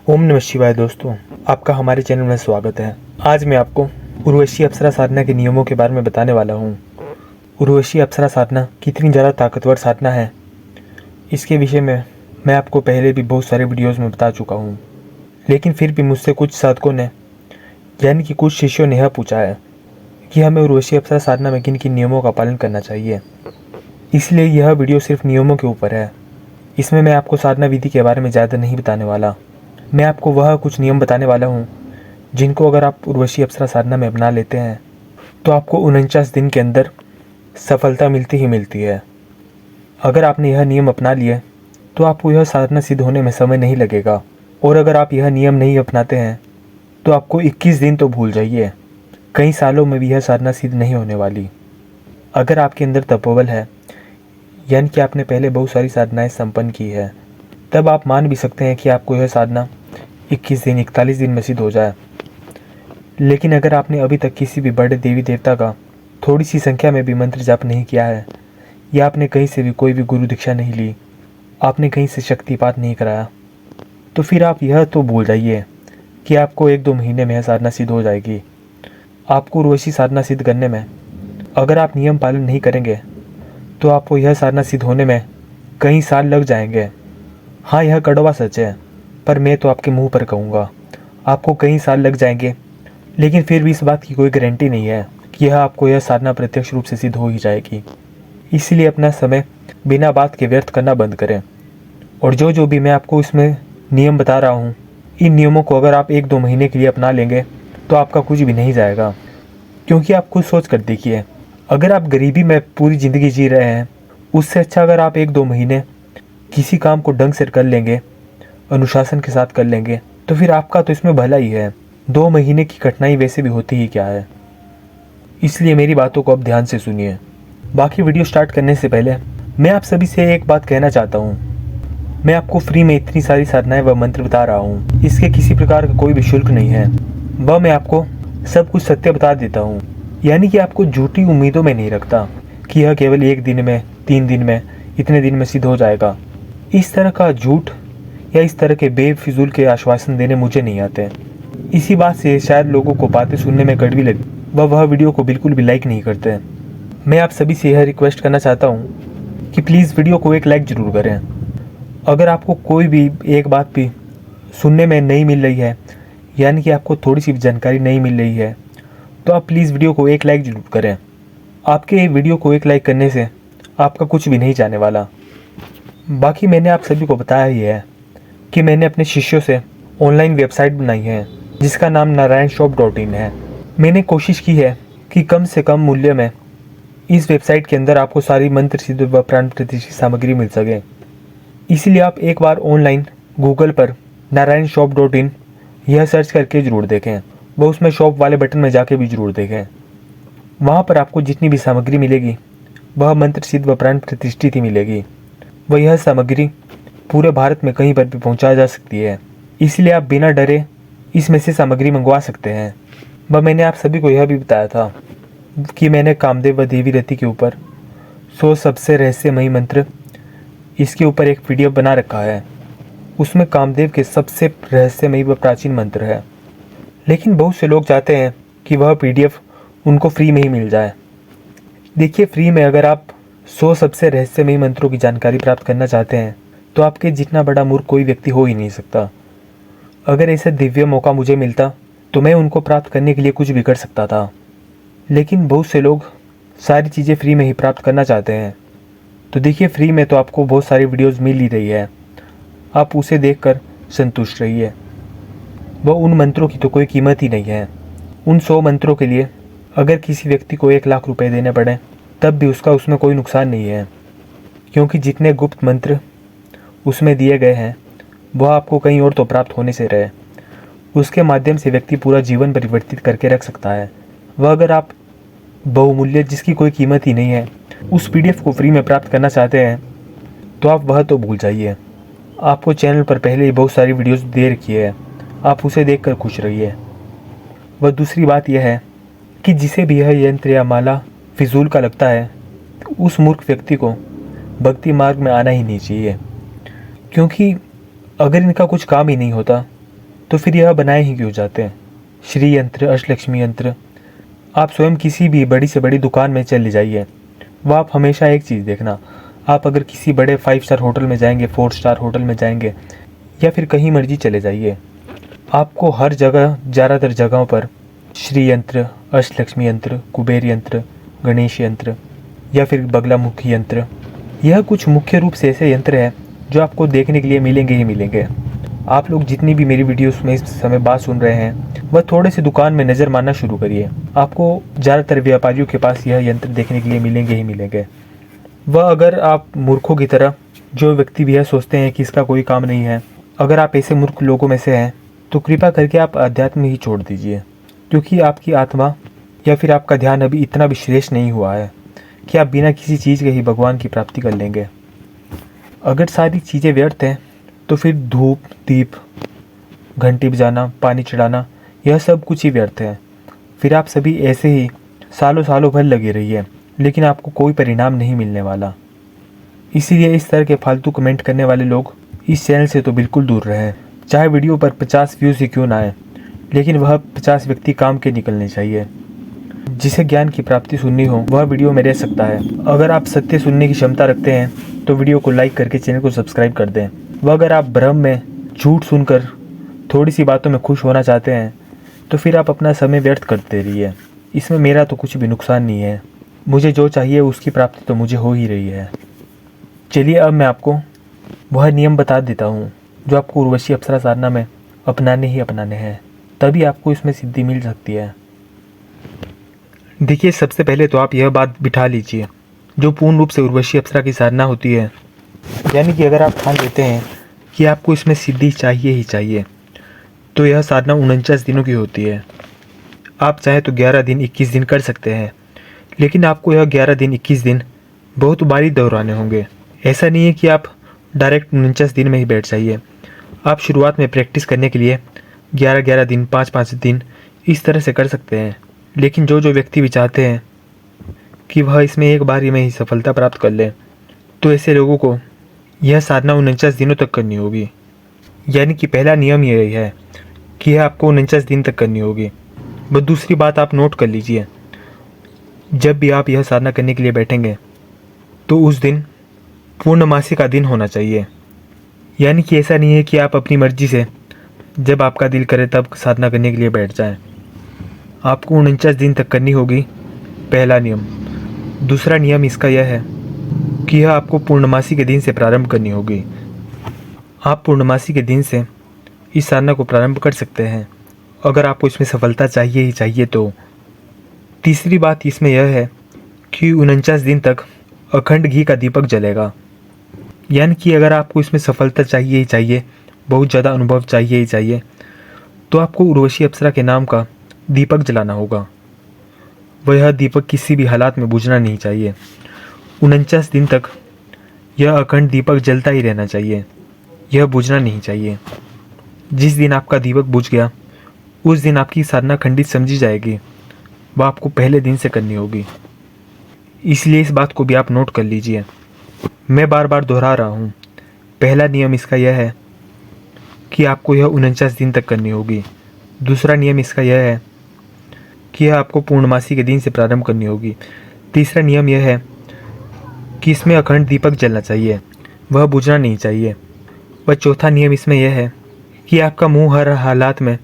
ओम नमः शिवाय दोस्तों, आपका हमारे चैनल में स्वागत है। आज मैं आपको उर्वशी अप्सरा साधना के नियमों के बारे में बताने वाला हूँ। उर्वशी अप्सरा साधना कितनी ज़्यादा ताकतवर साधना है, इसके विषय में मैं आपको पहले भी बहुत सारे वीडियोज़ में बता चुका हूँ। लेकिन फिर भी मुझसे कुछ साधकों ने यानी कि कुछ शिष्यों ने यह पूछा है कि हमें उर्वशी अप्सरा साधना में किन किन नियमों का पालन करना चाहिए। इसलिए यह वीडियो सिर्फ नियमों के ऊपर है। इसमें मैं आपको साधना विधि के बारे में ज़्यादा नहीं बताने वाला। मैं आपको वह कुछ नियम बताने वाला हूँ जिनको अगर आप उर्वशी अप्सरा साधना में अपना लेते हैं तो आपको 49 दिन के अंदर सफलता मिलती ही मिलती है। अगर आपने यह नियम अपना लिए तो आपको यह साधना सिद्ध होने में समय नहीं लगेगा, और अगर आप यह नियम नहीं अपनाते हैं तो आपको 21 दिन तो भूल जाइए, कई सालों में भी यह साधना सिद्ध नहीं होने वाली। अगर आपके अंदर तपोबल है यानी कि आपने पहले बहुत सारी साधनाएं संपन्न की है, तब आप मान भी सकते हैं कि आपको यह साधना 21 दिन 41 दिन में सिद्ध हो जाए। लेकिन अगर आपने अभी तक किसी भी बड़े देवी देवता का थोड़ी सी संख्या में भी मंत्र जाप नहीं किया है, या आपने कहीं से भी कोई भी गुरु दीक्षा नहीं ली, आपने कहीं से शक्तिपात नहीं कराया, तो फिर आप यह तो भूल जाइए कि आपको 1-2 महीने में यह साधना सिद्ध हो जाएगी। आपको उर्वशी साधना सिद्ध करने में अगर आप नियम पालन नहीं करेंगे तो आपको यह साधना सिद्ध होने में कई साल लग जाएंगे। हाँ, यह कड़वा सच है, पर मैं तो आपके मुंह पर कहूँगा, आपको कई साल लग जाएंगे। लेकिन फिर भी इस बात की कोई गारंटी नहीं है कि यह आपको यह साधना प्रत्यक्ष रूप से सिद्ध हो ही जाएगी। इसलिए अपना समय बिना बात के व्यर्थ करना बंद करें। और जो भी मैं आपको इसमें नियम बता रहा हूँ, इन नियमों को अगर आप 1-2 महीने के लिए अपना लेंगे तो आपका कुछ भी नहीं जाएगा। क्योंकि आप खुद सोच कर देखिए, अगर आप गरीबी में पूरी ज़िंदगी जी रहे हैं, उससे अच्छा अगर आप 1-2 महीने किसी काम को ढंग से कर लेंगे, अनुशासन के साथ कर लेंगे, तो फिर आपका तो इसमें भला ही है। 2 महीने की कठिनाई वैसे भी होती ही क्या है। इसलिए मेरी बातों को अब ध्यान से सुनिए। बाकी वीडियो स्टार्ट करने से पहले मैं आप सभी से एक बात कहना चाहता हूँ। मैं आपको फ्री में इतनी सारी साधनाएं व मंत्र बता रहा हूँ, इसके किसी प्रकार का कोई भी शुल्क नहीं है। वह मैं आपको सब कुछ सत्य बता देता हूँ, यानी कि आपको झूठी उम्मीदों में नहीं रखता कि यह केवल 1 दिन में, 3 दिन में, इतने दिन में सिद्ध हो जाएगा। इस तरह का झूठ या इस तरह के बेफिजूल के आश्वासन देने मुझे नहीं आते। इसी बात से शायद लोगों को बातें सुनने में कड़वी लगी, वह वीडियो को बिल्कुल भी लाइक नहीं करते। मैं आप सभी से यह रिक्वेस्ट करना चाहता हूँ कि प्लीज़ वीडियो को एक लाइक ज़रूर करें। अगर आपको कोई भी एक बात भी सुनने में नहीं मिल रही है, यानी कि आपको थोड़ी सी भी जानकारी नहीं मिल रही है, तो आप प्लीज़ वीडियो को एक लाइक ज़रूर करें। आपके वीडियो को एक लाइक करने से आपका कुछ भी नहीं जाने वाला। बाकी मैंने आप सभी को बताया ही है कि मैंने अपने शिष्यों से ऑनलाइन वेबसाइट बनाई है जिसका नाम narayanshop.in है। मैंने कोशिश की है कि कम से कम मूल्य में इस वेबसाइट के अंदर आपको सारी मंत्र सिद्ध व प्राण प्रतिष्ठित सामग्री मिल सके। इसलिए आप एक बार ऑनलाइन गूगल पर narayanshop.in यह सर्च करके ज़रूर देखें, वह उसमें शॉप वाले बटन में जाके भी ज़रूर देखें। वहाँ पर आपको जितनी भी सामग्री मिलेगी वह मंत्र सिद्ध व प्राण प्रतिष्ठित ही मिलेगी। वह यह सामग्री पूरे भारत में कहीं पर भी पहुंचाया जा सकती है, इसलिए आप बिना डरे इसमें से सामग्री मंगवा सकते हैं। वह मैंने आप सभी को यह भी बताया था कि मैंने कामदेव व देवी रति के ऊपर 100 सबसे रहस्यमयी मंत्र, इसके ऊपर एक PDF बना रखा है। उसमें कामदेव के सबसे रहस्यमयी व प्राचीन मंत्र है। लेकिन बहुत से लोग चाहते हैं कि वह PDF उनको फ्री में ही मिल जाए। देखिए, फ्री में अगर आप 100 सबसे रहस्यमयी मंत्रों की जानकारी प्राप्त करना चाहते हैं तो आपके जितना बड़ा मूर्ख कोई व्यक्ति हो ही नहीं सकता। अगर ऐसा दिव्य मौका मुझे मिलता तो मैं उनको प्राप्त करने के लिए कुछ भी कर सकता था। लेकिन बहुत से लोग सारी चीज़ें फ्री में ही प्राप्त करना चाहते हैं। तो देखिए, फ्री में तो आपको बहुत सारी वीडियोज़ मिल ही रही है, आप उसे देखकर संतुष्ट रहिए। वह उन मंत्रों की तो कोई कीमत ही नहीं है। उन 100 मंत्रों के लिए अगर किसी व्यक्ति को 1 लाख रुपए देने पड़े तब भी उसमें कोई नुकसान नहीं है, क्योंकि जितने गुप्त मंत्र उसमें दिए गए हैं वह आपको कहीं और तो प्राप्त होने से रहे। उसके माध्यम से व्यक्ति पूरा जीवन परिवर्तित करके रख सकता है। वह अगर आप बहुमूल्य, जिसकी कोई कीमत ही नहीं है, उस PDF को फ्री में प्राप्त करना चाहते हैं तो आप वह तो भूल जाइए। आपको चैनल पर पहले ही बहुत सारी वीडियोस दे रखी है, आप उसे देखकर खुश रहिए। वह दूसरी बात यह है कि जिसे भी यह यंत्र या माला फिजूल का लगता है, उस मूर्ख व्यक्ति को भक्ति मार्ग में आना ही नहीं चाहिए। क्योंकि अगर इनका कुछ काम ही नहीं होता तो फिर यह बनाए ही क्यों जाते हैं? श्री यंत्र, अष्टलक्ष्मी यंत्र, आप स्वयं किसी भी बड़ी से बड़ी दुकान में चले जाइए, वह आप हमेशा एक चीज़ देखना, आप अगर किसी बड़े 5 स्टार होटल में जाएंगे, 4 स्टार होटल में जाएंगे, या फिर कहीं मर्जी चले जाइए, आपको हर जगह, ज़्यादातर जगहों पर श्री यंत्र, अष्टलक्ष्मी यंत्र, कुबेर यंत्र, गणेश यंत्र या फिर बगलामुखी यंत्र, यह कुछ मुख्य रूप से ऐसे यंत्र हैं जो आपको देखने के लिए मिलेंगे ही मिलेंगे। आप लोग जितनी भी मेरी वीडियोस में इस समय बात सुन रहे हैं, वह थोड़े से दुकान में नज़र मारना शुरू करिए, आपको ज़्यादातर व्यापारियों के पास यह यंत्र देखने के लिए मिलेंगे ही मिलेंगे। वह अगर आप मूर्खों की तरह, जो व्यक्ति भी यह सोचते हैं कि इसका कोई काम नहीं है, अगर आप ऐसे मूर्ख लोगों में से हैं तो कृपा करके आप अध्यात्म ही छोड़ दीजिए, क्योंकि आपकी आत्मा या फिर आपका ध्यान अभी इतना भी श्रेष्ठ नहीं हुआ है कि आप बिना किसी चीज़ के ही भगवान की प्राप्ति कर लेंगे। अगर सारी चीज़ें व्यर्थ हैं तो फिर धूप, दीप, घंटी बजाना, पानी चढ़ाना, यह सब कुछ ही व्यर्थ है। फिर आप सभी ऐसे ही सालों सालों भर लगे रहिए, लेकिन आपको कोई परिणाम नहीं मिलने वाला। इसीलिए इस तरह के फालतू कमेंट करने वाले लोग इस चैनल से तो बिल्कुल दूर रहें। चाहे वीडियो पर 50 व्यूज़ ही क्यों ना आए, लेकिन वह 50 व्यक्ति काम के निकलने चाहिए। जिसे ज्ञान की प्राप्ति सुननी हो वह वीडियो में रह सकता है। अगर आप सत्य सुनने की क्षमता रखते हैं तो वीडियो को लाइक करके चैनल को सब्सक्राइब कर दें। वह अगर आप भ्रम में झूठ सुनकर थोड़ी सी बातों में खुश होना चाहते हैं तो फिर आप अपना समय व्यर्थ करते रहिए। इसमें मेरा तो कुछ भी नुकसान नहीं है, मुझे जो चाहिए उसकी प्राप्ति तो मुझे हो ही रही है। चलिए अब मैं आपको वह नियम बता देता हूँ जो आपको उर्वशी अप्सरा साधना में अपनाने ही अपनाने हैं, तभी आपको इसमें सिद्धि मिल सकती है। देखिए, सबसे पहले तो आप यह बात बिठा लीजिए, जो पूर्ण रूप से उर्वशी अप्सरा की साधना होती है, यानी कि अगर आप ठान लेते हैं कि आपको इसमें सिद्धि चाहिए ही चाहिए, तो यह साधना 49 दिनों की होती है। आप चाहे तो 11 दिन, 21 दिन कर सकते हैं, लेकिन आपको यह 11 दिन, 21 दिन बहुत बारी दोहराने होंगे। ऐसा नहीं है कि आप डायरेक्ट 49 दिन में ही बैठ जाइए। आप शुरुआत में प्रैक्टिस करने के लिए 11-11 दिन, 5-5 दिन इस तरह से कर सकते हैं। लेकिन जो व्यक्ति भी चाहते हैं कि वह इसमें एक बार में ही सफलता प्राप्त कर ले, तो ऐसे लोगों को यह साधना 49 दिनों तक करनी होगी। यानी कि पहला नियम यही है कि यह आपको 49 दिन तक करनी होगी। बस दूसरी बात आप नोट कर लीजिए, जब भी आप यह साधना करने के लिए बैठेंगे तो उस दिन पूर्णमासी का दिन होना चाहिए। यानी कि ऐसा नहीं है कि आप अपनी मर्जी से जब आपका दिल करे तब साधना करने के लिए बैठ जाएं। आपको 49 दिन तक करनी होगी, पहला नियम। दूसरा नियम इसका यह है कि यह आपको पूर्णमासी के दिन से प्रारंभ करनी होगी। आप पूर्णमासी के दिन से इस साधना को प्रारंभ कर सकते हैं, अगर आपको इसमें सफलता चाहिए ही चाहिए तो। तीसरी बात इसमें यह है कि 49 दिन तक अखंड घी का दीपक जलेगा। यानी कि अगर आपको इसमें सफलता चाहिए ही चाहिए, बहुत ज़्यादा अनुभव चाहिए ही चाहिए, तो आपको उर्वशी अप्सरा के नाम का दीपक जलाना होगा। वह दीपक किसी भी हालात में बुझना नहीं चाहिए। 49 दिन तक यह अखंड दीपक जलता ही रहना चाहिए, यह बुझना नहीं चाहिए। जिस दिन आपका दीपक बुझ गया उस दिन आपकी साधना खंडित समझी जाएगी, वह आपको पहले दिन से करनी होगी। इसलिए इस बात को भी आप नोट कर लीजिए। मैं बार बार दोहरा रहा हूँ, पहला नियम इसका यह है कि आपको यह 49 दिन तक करनी होगी। दूसरा नियम इसका यह है कि यह आपको पूर्णमासी के दिन से प्रारंभ करनी होगी। तीसरा नियम यह है कि इसमें अखंड दीपक जलना चाहिए, वह बुझना नहीं चाहिए। वह चौथा नियम इसमें यह है कि आपका मुंह हर हालात में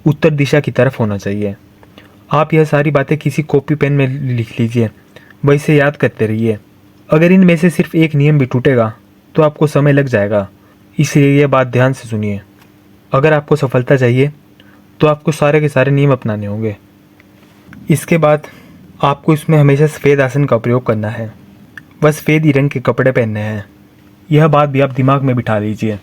उत्तर दिशा की तरफ होना चाहिए। आप यह सारी बातें किसी कॉपी पेन में लिख लीजिए, वह इसे याद करते रहिए। अगर इनमें से सिर्फ एक नियम भी टूटेगा तो आपको समय लग जाएगा, इसलिए यह बात ध्यान से सुनिए। अगर आपको सफलता चाहिए तो आपको सारे के सारे नियम अपनाने होंगे। इसके बाद आपको इसमें हमेशा सफ़ेद आसन का प्रयोग करना है, बस सफ़ेद ही रंग के कपड़े पहनने हैं। यह बात भी आप दिमाग में बिठा लीजिए।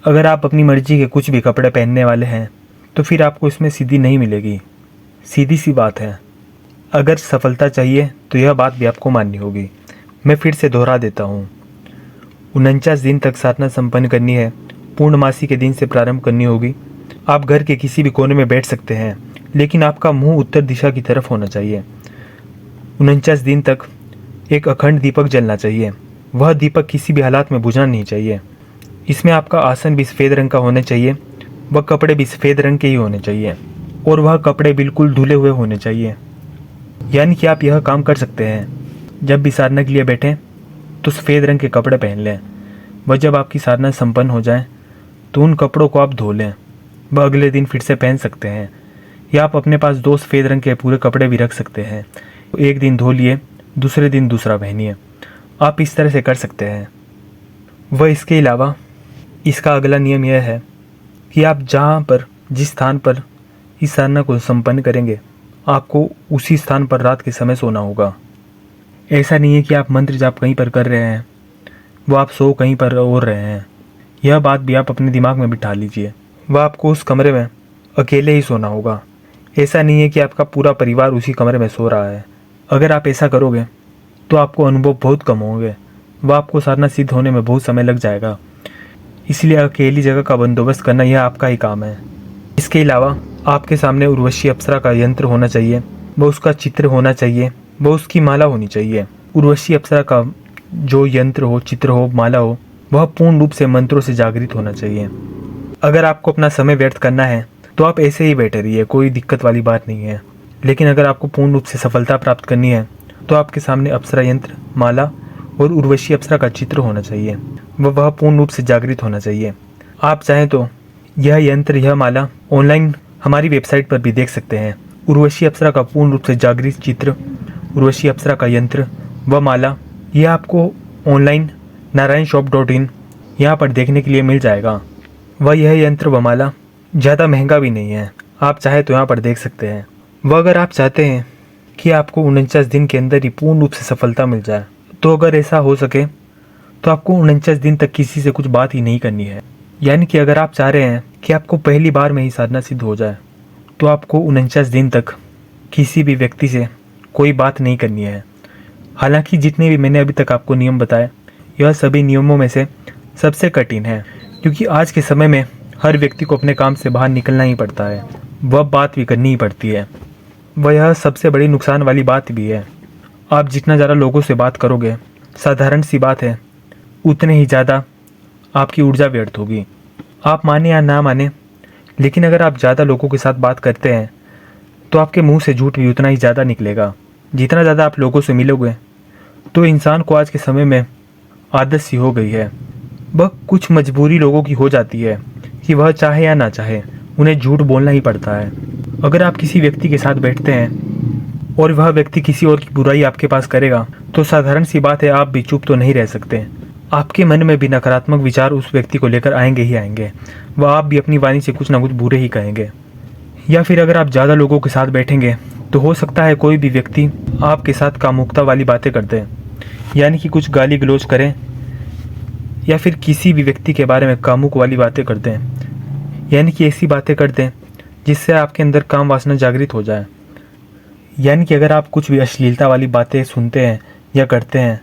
अगर आप अपनी मर्जी के कुछ भी कपड़े पहनने वाले हैं तो फिर आपको इसमें सिद्धि नहीं मिलेगी। सीधी सी बात है। अगर सफलता चाहिए तो यह बात भी आपको माननी होगी। मैं फिर से दोहरा देता हूँ, 49 दिन तक साधना संपन्न करनी है, पूर्णमासी के दिन से प्रारंभ करनी होगी। आप घर के किसी भी कोने में बैठ सकते हैं, लेकिन आपका मुंह उत्तर दिशा की तरफ होना चाहिए। 49 दिन तक एक अखंड दीपक जलना चाहिए, वह दीपक किसी भी हालात में बुझना नहीं चाहिए। इसमें आपका आसन भी सफ़ेद रंग का होना चाहिए, वह कपड़े भी सफ़ेद रंग के ही होने चाहिए और वह कपड़े बिल्कुल धुले हुए होने चाहिए। यानी कि आप यह काम कर सकते हैं, जब भी साधना के लिए बैठें तो सफ़ेद रंग के कपड़े पहन लें। वह जब आपकी साधना संपन्न हो जाए तो उन कपड़ों को आप धो लें। वह अगले दिन फिर से पहन सकते हैं, या आप अपने पास 2 सफ़ेद रंग के पूरे कपड़े भी रख सकते हैं। एक दिन धो लिए, दूसरे दिन दूसरा पहनिए। आप इस तरह से कर सकते हैं। वह इसके अलावा इसका अगला नियम यह है कि आप जहाँ पर जिस स्थान पर इस साधना को संपन्न करेंगे, आपको उसी स्थान पर रात के समय सोना होगा। ऐसा नहीं है कि आप मंत्र जाप कहीं पर कर रहे हैं, वो आप सो कहीं पर और रहे हैं। यह बात भी आप अपने दिमाग में बिठा लीजिए। वह आपको उस कमरे में अकेले ही सोना होगा। ऐसा नहीं है कि आपका पूरा परिवार उसी कमरे में सो रहा है। अगर आप ऐसा करोगे तो आपको अनुभव बहुत कम होंगे। वह आपको साधना सिद्ध होने में बहुत समय लग जाएगा। इसलिए अकेली जगह का बंदोबस्त करना यह आपका ही काम है। इसके अलावा आपके सामने उर्वशी अप्सरा का यंत्र होना चाहिए, वह उसका चित्र होना चाहिए, वह उसकी माला होनी चाहिए। उर्वशी अप्सरा का जो यंत्र हो, चित्र हो, माला हो, वह पूर्ण रूप से मंत्रों से जागृत होना चाहिए। अगर आपको अपना समय व्यर्थ करना है तो आप ऐसे ही बैठे रहिए, कोई दिक्कत वाली बात नहीं है। लेकिन अगर आपको पूर्ण रूप से सफलता प्राप्त करनी है तो आपके सामने अप्सरा यंत्र, माला और उर्वशी अप्सरा का चित्र होना चाहिए। वह पूर्ण रूप से जागृत होना चाहिए। आप चाहें तो यह यंत्र, यह माला ऑनलाइन हमारी वेबसाइट पर भी देख सकते हैं। उर्वशी अप्सरा का पूर्ण रूप से जागृत चित्र, उर्वशी अप्सरा का यंत्र व माला, यह आपको ऑनलाइन narayanshop.in यहाँ पर देखने के लिए मिल जाएगा। वह यह यंत्र व माला ज़्यादा महंगा भी नहीं है, आप चाहे तो यहाँ पर देख सकते हैं। वह अगर आप चाहते हैं कि आपको 49 दिन के अंदर ही पूर्ण रूप से सफलता मिल जाए, तो अगर ऐसा हो सके तो आपको 49 दिन तक किसी से कुछ बात ही नहीं करनी है। यानी कि अगर आप चाह रहे हैं कि आपको पहली बार में ही साधना सिद्ध हो जाए, तो आपको 49 दिन तक किसी भी व्यक्ति से कोई बात नहीं करनी है। हालांकि जितने भी मैंने अभी तक आपको नियम बताए, यह सभी नियमों में से सबसे कठिन है, क्योंकि आज के समय में हर व्यक्ति को अपने काम से बाहर निकलना ही पड़ता है, वह बात भी करनी ही पड़ती है। वह यह सबसे बड़ी नुकसान वाली बात भी है। आप जितना ज़्यादा लोगों से बात करोगे, साधारण सी बात है, उतने ही ज़्यादा आपकी ऊर्जा व्यर्थ होगी। आप माने या ना माने, लेकिन अगर आप ज़्यादा लोगों के साथ बात करते हैं तो आपके मुंह से झूठ भी उतना ही ज़्यादा निकलेगा। जितना ज़्यादा आप लोगों से मिलोगे, तो इंसान को आज के समय में आदत सी हो गई है, वह कुछ मजबूरी लोगों की हो जाती है कि वह चाहे या ना चाहे उन्हें झूठ बोलना ही पड़ता है। अगर आप किसी व्यक्ति के साथ बैठते हैं और वह व्यक्ति किसी और की बुराई आपके पास करेगा, तो साधारण सी बात है, आप भी चुप तो नहीं रह सकते। आपके मन में भी नकारात्मक विचार उस व्यक्ति को लेकर आएंगे ही आएंगे, वह आप भी अपनी वाणी से कुछ ना कुछ बुरे ही कहेंगे। या फिर अगर आप ज़्यादा लोगों के साथ बैठेंगे तो हो सकता है कोई भी व्यक्ति आपके साथ कामुकता वाली बातें कर दे, यानी कि कुछ गाली गलौज करें या फिर किसी भी व्यक्ति के बारे में कामुक वाली बातें कर दें, यानी कि ऐसी बातें कर दें जिससे आपके अंदर काम वासना जागृत हो जाए। यानी कि अगर आप कुछ भी अश्लीलता वाली बातें सुनते हैं या करते हैं,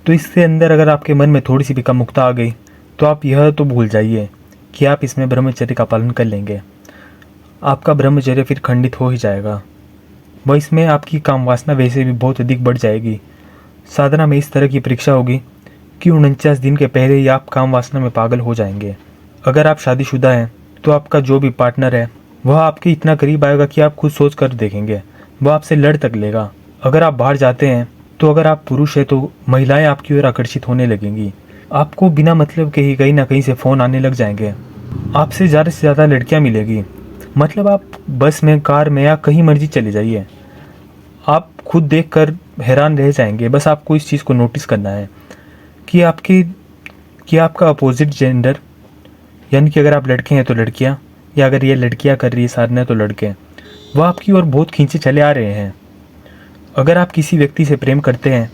तो इसके अंदर अगर आपके मन में थोड़ी सी भी कामुकता आ गई, तो आप यह तो भूल जाइए कि आप इसमें ब्रह्मचर्य का पालन कर लेंगे। आपका ब्रह्मचर्य फिर खंडित हो ही जाएगा। वह इसमें आपकी काम वासना वैसे भी बहुत अधिक बढ़ जाएगी। साधना में इस तरह की परीक्षा होगी कि 49 दिन के पहले ही आप काम वासना में पागल हो जाएंगे। अगर आप शादीशुदा हैं तो आपका जो भी पार्टनर है वह आपके इतना करीब आएगा कि आप खुद सोच कर देखेंगे, वह आपसे लड़ तक लेगा। अगर आप बाहर जाते हैं तो अगर आप पुरुष हैं तो महिलाएं आपकी ओर आकर्षित होने लगेंगी। आपको बिना मतलब के ही कहीं ना कहीं से फ़ोन आने लग जाएंगे। आपसे ज़्यादा लड़कियां मिलेगी। मतलब आप बस में, कार में या कहीं मर्जी चले जाइए, आप खुद देखकर हैरान रह जाएंगे। बस आपको इस चीज़ को नोटिस करना है कि आपका अपोजिट जेंडर, यानी कि अगर आप लड़के हैं तो लड़कियां, या अगर ये लड़कियां कर रही है साधना तो लड़के, वह आपकी ओर बहुत खींचे चले आ रहे हैं। अगर आप किसी व्यक्ति से प्रेम करते हैं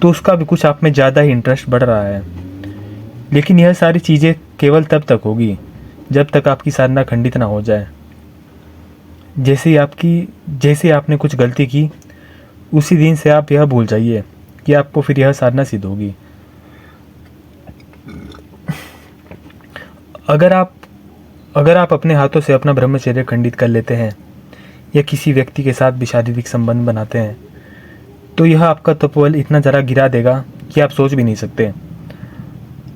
तो उसका भी कुछ आप में ज़्यादा ही इंटरेस्ट बढ़ रहा है। लेकिन यह सारी चीज़ें केवल तब तक होगी जब तक आपकी साधना खंडित ना हो जाए। जैसे आपने कुछ गलती की, उसी दिन से आप यह भूल जाइए कि आपको फिर यह साधना सिद्ध होगी। अगर आप अपने हाथों से अपना ब्रह्मचर्य खंडित कर लेते हैं या किसी व्यक्ति के साथ भी शारीरिक संबंध बनाते हैं, तो यह आपका तपोबल इतना ज़रा गिरा देगा कि आप सोच भी नहीं सकते।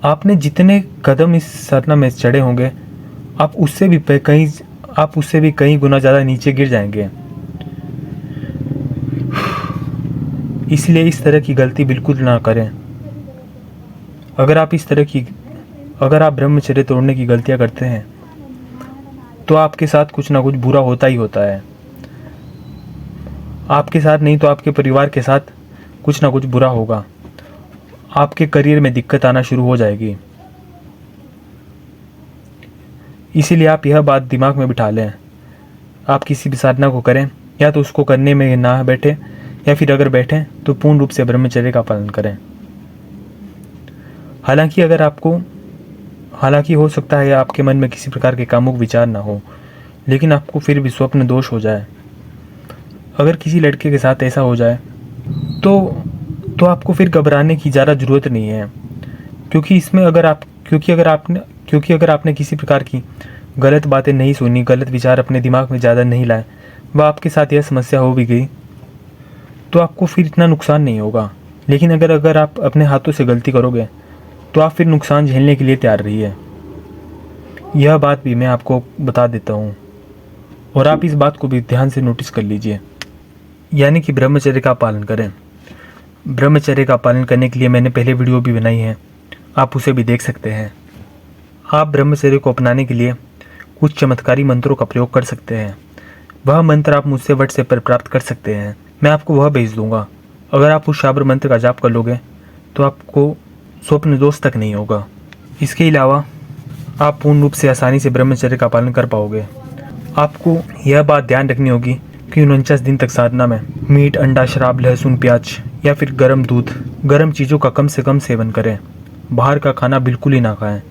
आपने जितने कदम इस साधना में चढ़े होंगे आप उससे भी कई गुना ज़्यादा नीचे गिर जाएंगे। इसलिए इस तरह की गलती बिल्कुल ना करें। अगर आप ब्रह्मचर्य तोड़ने की गलतियां करते हैं तो आपके साथ कुछ ना कुछ बुरा होता ही होता है। आपके साथ नहीं तो आपके परिवार के साथ कुछ ना कुछ बुरा होगा। आपके करियर में दिक्कत आना शुरू हो जाएगी। इसीलिए आप यह बात दिमाग में बिठा लें। आप किसी भी साधना को करें या तो उसको करने में ना बैठे, या फिर अगर बैठें तो पूर्ण रूप से ब्रह्मचर्य का पालन करें। हालांकि हो सकता है आपके मन में किसी प्रकार के कामुक विचार ना हो, लेकिन आपको फिर भी स्वप्न दोष हो जाए। अगर किसी लड़के के साथ ऐसा हो जाए तो आपको फिर घबराने की ज़्यादा ज़रूरत नहीं है, क्योंकि अगर आपने किसी प्रकार की गलत बातें नहीं सुनी, गलत विचार अपने दिमाग में ज़्यादा नहीं लाए, व आपके साथ यह समस्या हो भी गई तो आपको फिर इतना नुकसान नहीं होगा। लेकिन अगर आप अपने हाथों से गलती करोगे तो आप फिर नुकसान झेलने के लिए तैयार रहिए। यह बात भी मैं आपको बता देता हूँ और आप इस बात को भी ध्यान से नोटिस कर लीजिए। यानी कि ब्रह्मचर्य का पालन करें। ब्रह्मचर्य का पालन करने के लिए मैंने पहले वीडियो भी बनाई है, आप उसे भी देख सकते हैं। आप ब्रह्मचर्य को अपनाने के लिए कुछ चमत्कारी मंत्रों का प्रयोग कर सकते हैं। वह मंत्र आप मुझसे व्हाट्सएप पर प्राप्त कर सकते हैं, मैं आपको वह भेज दूंगा। अगर आप उस शाब्र मंत्र का जाप कर लोगे तो आपको स्वप्न दोष तक नहीं होगा। इसके अलावा आप पूर्ण रूप से आसानी से ब्रह्मचर्य का पालन कर पाओगे। आपको यह बात ध्यान रखनी होगी कि 49 दिन तक साधना में मीट, अंडा, शराब, लहसुन, प्याज या फिर गर्म दूध, गर्म चीज़ों का कम से कम सेवन करें। बाहर का खाना बिल्कुल ही ना खाएं।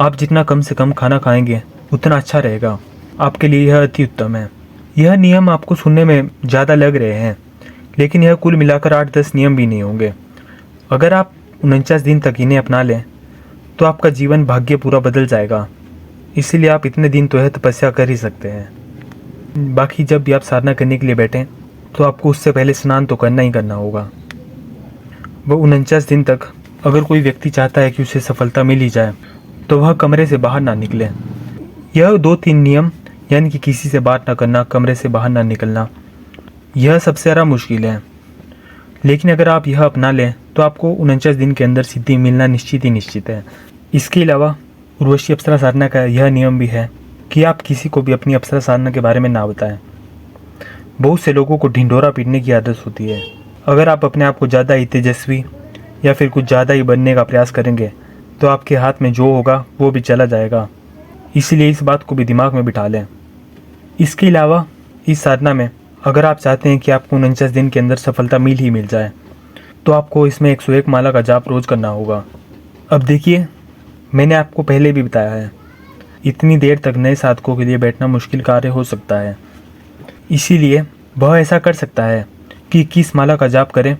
आप जितना कम से कम खाना खाएंगे उतना अच्छा रहेगा। आपके लिए यह अति उत्तम है। यह नियम आपको सुनने में ज़्यादा लग रहे हैं, लेकिन यह कुल मिलाकर 8-10 नियम भी नहीं होंगे। अगर आप 49 दिन तक इन्हें अपना लें तो आपका जीवन भाग्य पूरा बदल जाएगा। इसीलिए आप इतने दिन तो यह तपस्या कर ही सकते हैं। बाकी जब भी आप साधना करने के लिए बैठें तो आपको उससे पहले स्नान तो करना ही करना होगा। वह 49 दिन तक अगर कोई व्यक्ति चाहता है कि उसे सफलता मिल ही जाए तो वह कमरे से बाहर ना निकले। यह 2-3 नियम, यानी कि किसी से बात ना करना, कमरे से बाहर ना निकलना, यह सबसे ज़्यादा मुश्किल है। लेकिन अगर आप यह अपना लें तो आपको 49 दिन के अंदर सिद्धि मिलना निश्चित ही निश्चित है। इसके अलावा उर्वशी अप्सरा साधना का यह नियम भी है कि आप किसी को भी अपनी अप्सरा साधना के बारे में ना बताएं। बहुत से लोगों को ढिंढोरा पीटने की आदत होती है। अगर आप अपने आप को ज़्यादा ही तेजस्वी या फिर कुछ ज़्यादा ही बनने का प्रयास करेंगे तो आपके हाथ में जो होगा वो भी चला जाएगा। इसलिए इस बात को भी दिमाग में बिठा लें। इसके अलावा इस साधना में अगर आप चाहते हैं कि आपको 49 दिन के अंदर सफलता मिल ही मिल जाए तो आपको इसमें 101 माला का जाप रोज़ करना होगा। अब देखिए, मैंने आपको पहले भी बताया है, इतनी देर तक नए साधकों के लिए बैठना मुश्किल कार्य हो सकता है। इसीलिए वह ऐसा कर सकता है कि 21 माला का जाप करें,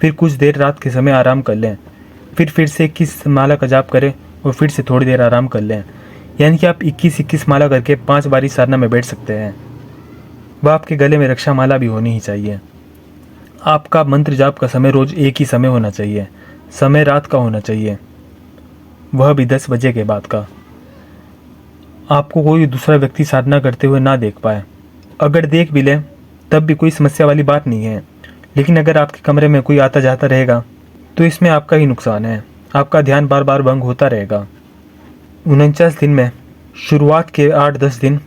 फिर कुछ देर रात के समय आराम कर लें, फिर से 21 माला का जाप करें और फिर से थोड़ी देर आराम कर लें। यानी कि आप 21-21 माला करके 5 बार इस साधना में बैठ सकते हैं। वह आपके गले में रक्षा माला भी होनी ही चाहिए। आपका मंत्र जाप का समय रोज़ एक ही समय होना चाहिए। समय रात का होना चाहिए, वह भी 10 बजे के बाद का। आपको कोई दूसरा व्यक्ति साधना करते हुए ना देख पाए। अगर देख भी ले तब भी कोई समस्या वाली बात नहीं है, लेकिन अगर आपके कमरे में कोई आता जाता रहेगा तो इसमें आपका ही नुकसान है। आपका ध्यान बार बार भंग होता रहेगा। 49 दिन में शुरुआत के 8-10 दिन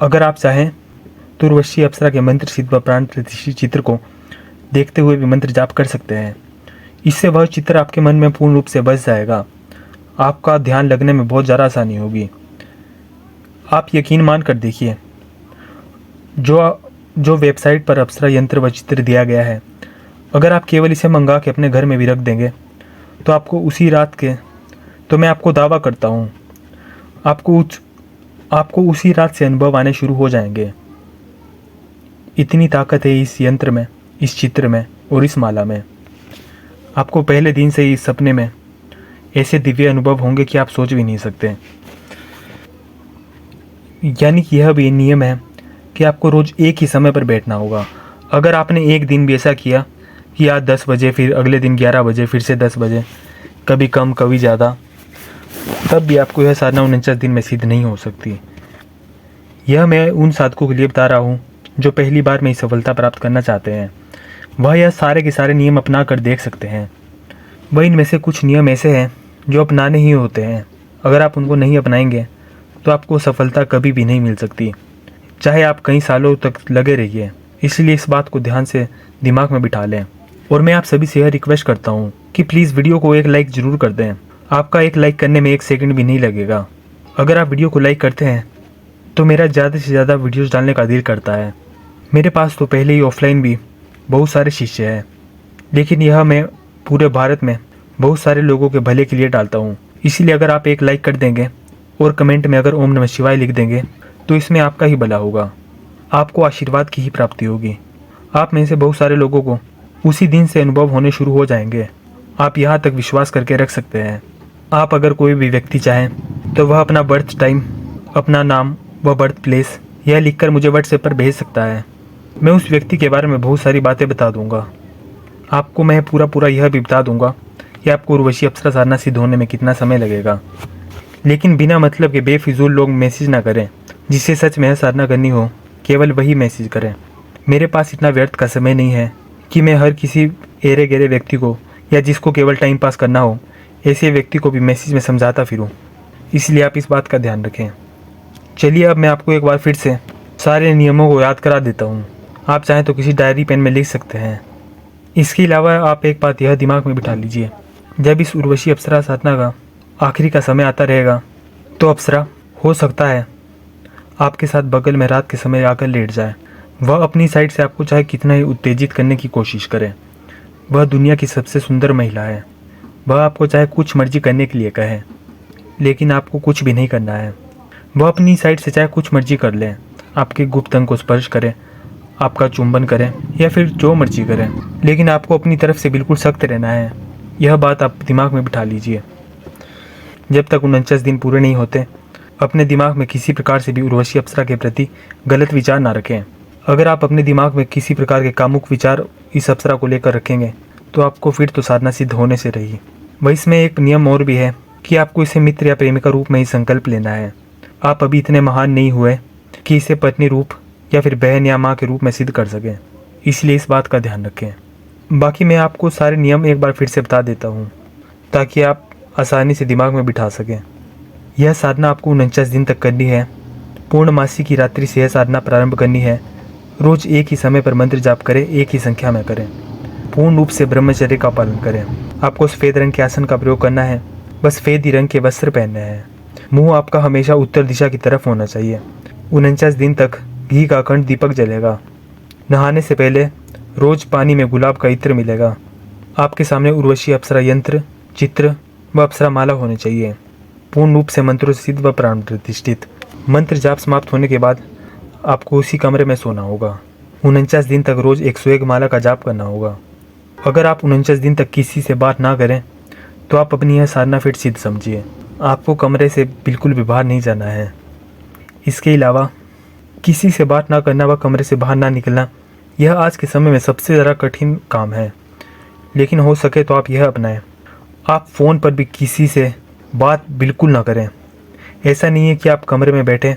अगर आप चाहें तो उर्वशी अप्सरा के मंत्र सिद्ध व प्राण प्रतिष्ठित चित्र को देखते हुए भी मंत्र जाप कर सकते हैं। इससे वह चित्र आपके मन में पूर्ण रूप से बस जाएगा। आपका ध्यान लगने में बहुत ज़्यादा आसानी होगी। आप यकीन मान कर देखिए, जो वेबसाइट पर अप्सरा यंत्र व चित्र दिया गया है, अगर आप केवल इसे मंगा के अपने घर में भी रख देंगे तो आपको उसी रात के, तो मैं आपको दावा करता हूँ आपको उसी रात से अनुभव आने शुरू हो जाएंगे। इतनी ताकत है इस यंत्र में, इस चित्र में और इस माला में। आपको पहले दिन से ही इस सपने में ऐसे दिव्य अनुभव होंगे कि आप सोच भी नहीं सकते। यानी कि यह भी नियम है कि आपको रोज़ एक ही समय पर बैठना होगा। अगर आपने एक दिन भी ऐसा किया कि आज 10 बजे, फिर अगले दिन 11 बजे, फिर से 10 बजे, कभी कम कभी ज़्यादा, तब भी आपको यह साधना 49 दिन में सिद्ध नहीं हो सकती। यह मैं उन साधकों के लिए बता रहा हूँ जो पहली बार में ही सफलता प्राप्त करना चाहते हैं। वह यह सारे के सारे नियम अपना कर देख सकते हैं। वह इनमें से कुछ नियम ऐसे हैं जो अपनाने ही होते हैं। अगर आप उनको नहीं अपनाएंगे तो आपको सफलता कभी भी नहीं मिल सकती, चाहे आप कई सालों तक लगे रहिए। इसलिए इस बात को ध्यान से दिमाग में बिठा लें। और मैं आप सभी से यह रिक्वेस्ट करता हूँ कि प्लीज़ वीडियो को एक लाइक ज़रूर कर दें। आपका एक लाइक करने में 1 सेकंड भी नहीं लगेगा। अगर आप वीडियो को लाइक करते हैं तो मेरा ज़्यादा से ज़्यादा वीडियोस डालने का दिल करता है। मेरे पास तो पहले ही ऑफलाइन भी बहुत सारे शिष्य हैं, लेकिन यह मैं पूरे भारत में बहुत सारे लोगों के भले के लिए डालता हूँ। इसीलिए अगर आप एक लाइक कर देंगे और कमेंट में अगर ओम नमः शिवाय लिख देंगे तो इसमें आपका ही भला होगा। आपको आशीर्वाद की ही प्राप्ति होगी। आप में से बहुत सारे लोगों को उसी दिन से अनुभव होने शुरू हो जाएंगे। आप यहाँ तक विश्वास करके रख सकते हैं। आप अगर कोई भी व्यक्ति चाहें तो वह अपना बर्थ टाइम, अपना नाम व बर्थ प्लेस यह लिखकर मुझे व्हाट्सएप पर भेज सकता है। मैं उस व्यक्ति के बारे में बहुत सारी बातें बता दूंगा। आपको मैं पूरा यह भी बता दूंगा कि आपको उर्वशी अप्सरा साधना सिद्ध होने में कितना समय लगेगा। लेकिन बिना मतलब के बेफिजूल लोग मैसेज ना करें। जिसे सच में साधना करनी हो केवल वही मैसेज करें। मेरे पास इतना व्यर्थ का समय नहीं है कि मैं हर किसी एरे गेरे व्यक्ति को या जिसको केवल टाइम पास करना हो ऐसे व्यक्ति को भी मैसेज में समझाता फिरूं। इसलिए आप इस बात का ध्यान रखें। चलिए अब मैं आपको एक बार फिर से सारे नियमों को याद करा देता हूँ। आप चाहें तो किसी डायरी पेन में लिख सकते हैं। इसके अलावा आप एक बात यह दिमाग में बिठा लीजिए, जब इस उर्वशी अप्सरा साधना का आखिरी का समय आता रहेगा तो अप्सरा हो सकता है आपके साथ बगल में रात के समय आकर लेट जाए। वह अपनी साइड से आपको चाहे कितना ही उत्तेजित करने की कोशिश करे। वह दुनिया की सबसे सुंदर महिला है। वह आपको चाहे कुछ मर्जी करने के लिए कहे, लेकिन आपको कुछ भी नहीं करना है। वह अपनी साइड से चाहे कुछ मर्जी कर ले, आपके गुप्त अंग को स्पर्श करे, आपका चुंबन करें या फिर जो मर्जी करें, लेकिन आपको अपनी तरफ से बिल्कुल सख्त रहना है। यह बात आप दिमाग में बिठा लीजिए। जब तक 49 दिन पूरे नहीं होते अपने दिमाग में किसी प्रकार से भी उर्वशी अप्सरा के प्रति गलत विचार ना रखें। अगर आप अपने दिमाग में किसी प्रकार के कामुक विचार इस अप्सरा को लेकर रखेंगे तो आपको फिर तो साधना सिद्ध होने से रही। वह इसमें एक नियम और भी है कि आपको इसे मित्र या प्रेमिका रूप में ही संकल्प लेना है। आप अभी इतने महान नहीं हुए कि इसे पत्नी रूप या फिर बहन या माँ के रूप में सिद्ध कर सकें। इसलिए इस बात का ध्यान रखें। बाकी मैं आपको सारे नियम एक बार फिर से बता देता हूँ ताकि आप आसानी से दिमाग में बिठा सकें। यह साधना आपको 49 दिन तक करनी है। पूर्णमासी की रात्रि से यह साधना प्रारंभ करनी है। रोज एक ही समय पर मंत्र जाप करें, एक ही संख्या में करें। पूर्ण रूप से ब्रह्मचर्य का पालन करें। आपको सफ़ेद रंग के आसन का प्रयोग करना है। बस सफ़ेद ही रंग के वस्त्र पहनने हैं। मुंह आपका हमेशा उत्तर दिशा की तरफ होना चाहिए। 49 दिन तक घी का अखंड दीपक जलेगा। नहाने से पहले रोज पानी में गुलाब का इत्र मिलेगा। आपके सामने उर्वशी अप्सरा यंत्र, चित्र व अप्सरा माला होनी चाहिए। पूर्ण रूप से मंत्रों से सिद्ध व प्राण प्रतिष्ठित। मंत्र जाप समाप्त होने के बाद आपको उसी कमरे में सोना होगा। 49 दिन तक रोज 101 माला का जाप करना होगा। अगर आप 49 दिन तक किसी से बात ना करें तो आप अपनी यह साधना फिर सिद्ध समझिए। आपको कमरे से बिल्कुल भी बाहर नहीं जाना है। इसके अलावा किसी से बात ना करना व कमरे से बाहर ना निकलना यह आज के समय में सबसे ज़्यादा कठिन काम है, लेकिन हो सके तो आप यह अपनाएं। आप फ़ोन पर भी किसी से बात बिल्कुल ना करें। ऐसा नहीं है कि आप कमरे में बैठें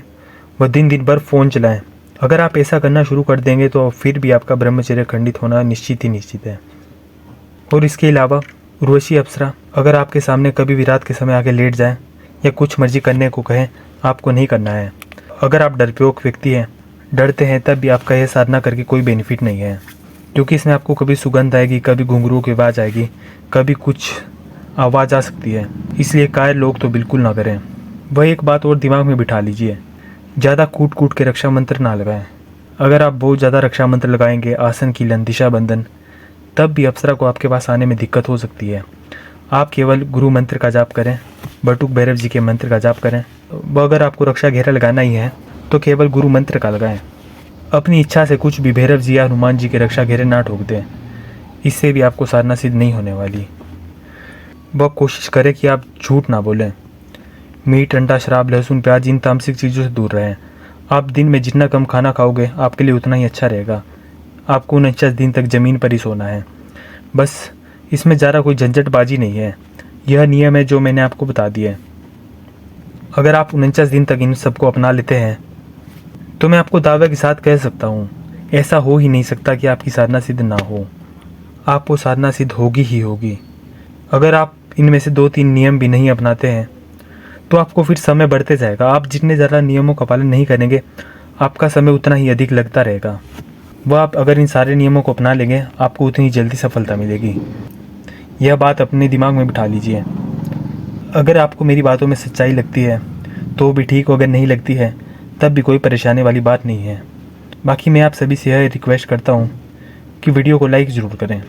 व दिन भर फ़ोन चलाएं। अगर आप ऐसा करना शुरू कर देंगे तो फिर भी आपका ब्रह्मचर्य खंडित होना निश्चित ही निश्चित है। और इसके अलावा उर्वशी अप्सरा अगर आपके सामने कभी भी रात के समय आके लेट जाए या कुछ मर्जी करने को कहें, आपको नहीं करना है। अगर आप डरपोक व्यक्ति हैं, डरते हैं, तब भी आपका यह साधना करके कोई बेनिफिट नहीं है, क्योंकि इसमें आपको कभी सुगंध आएगी, कभी घुंघरू की आवाज़ आएगी, कभी कुछ आवाज़ आ सकती है। इसलिए कायर लोग तो बिल्कुल ना करें। वह एक बात और दिमाग में बिठा लीजिए, ज़्यादा कूट के रक्षा मंत्र ना लगाएं। अगर आप बहुत ज़्यादा रक्षा मंत्र लगाएंगे, आसन कीलन, दिशा बंधन, तब भी अप्सरा को आपके पास आने में दिक्कत हो सकती है। आप केवल गुरु मंत्र का जाप करें, बटुक भैरव जी के मंत्र का जाप करें। अगर आपको रक्षा घेरा लगाना ही है तो केवल गुरु मंत्र का लगाएं। अपनी इच्छा से कुछ भी भैरव जी या हनुमान जी के रक्षा घेरे ना ठोक दें। इससे भी आपको साधना सिद्ध नहीं होने वाली। वह कोशिश करें कि आप झूठ ना बोलें। मीट, अंडा, शराब, लहसुन, प्याज, इन तामसिक चीज़ों से दूर रहें। आप दिन में जितना कम खाना खाओगे आपके लिए उतना ही अच्छा रहेगा। आपको 49 दिन तक ज़मीन पर ही सोना है। बस इसमें ज़्यादा कोई झंझटबाजी नहीं है। यह नियम है जो मैंने आपको बता दिया है। अगर आप 49 दिन तक इन सबको अपना लेते हैं तो मैं आपको दावे के साथ कह सकता हूँ, ऐसा हो ही नहीं सकता कि आपकी साधना सिद्ध ना हो। आपको साधना सिद्ध होगी ही होगी। अगर आप इनमें से 2-3 नियम भी नहीं अपनाते हैं तो आपको फिर समय बढ़ते जाएगा। आप जितने ज़्यादा नियमों का पालन नहीं करेंगे, आपका समय उतना ही अधिक लगता रहेगा। वह आप अगर इन सारे नियमों को अपना लेंगे, आपको उतनी जल्दी सफलता मिलेगी। यह बात अपने दिमाग में बिठा लीजिए। अगर आपको मेरी बातों में सच्चाई लगती है तो भी ठीक, अगर नहीं लगती है तब भी कोई परेशानी वाली बात नहीं है। बाकी मैं आप सभी से यह रिक्वेस्ट करता हूँ कि वीडियो को लाइक ज़रूर करें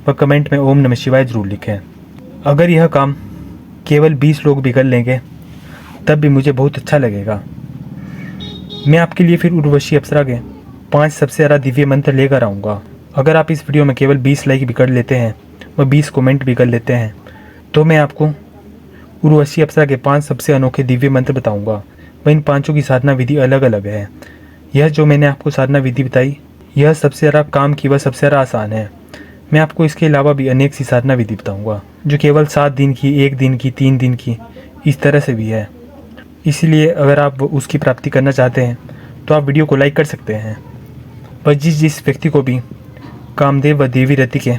व कमेंट में ओम नमः शिवाय ज़रूर लिखें। अगर यह काम केवल 20 लोग भी कर लेंगे तब भी मुझे बहुत अच्छा लगेगा। मैं आपके लिए फिर उर्वशी अप्सरा के 5 सबसे ज़्यादा दिव्य मंत्र लेकर आऊँगा। अगर आप इस वीडियो में केवल 20 लाइक भी कर लेते हैं व 20 कमेंट भी कर लेते हैं तो मैं आपको उर्वशी अप्सरा के 5 सबसे अनोखे दिव्य मंत्र बताऊँगा। व इन पाँचों की साधना विधि अलग अलग है। यह जो मैंने आपको साधना विधि बताई, यह सबसे ज़्यादा काम की व सबसे ज़्यादा आसान है। मैं आपको इसके अलावा भी अनेक सी साधना विधि बताऊँगा जो केवल 7 दिन की, 1 दिन की, 3 दिन की, इस तरह से भी है। इसलिए अगर आप उसकी प्राप्ति करना चाहते हैं तो आप वीडियो को लाइक कर सकते हैं। पर जिस व्यक्ति को भी कामदेव व देवी रति के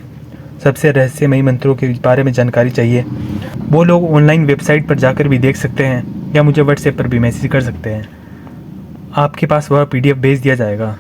सबसे रहस्यमयी मंत्रों के बारे में जानकारी चाहिए, वो लोग ऑनलाइन वेबसाइट पर जाकर भी देख सकते हैं या मुझे व्हाट्सएप पर भी मैसेज कर सकते हैं। आपके पास वह PDF भेज दिया जाएगा।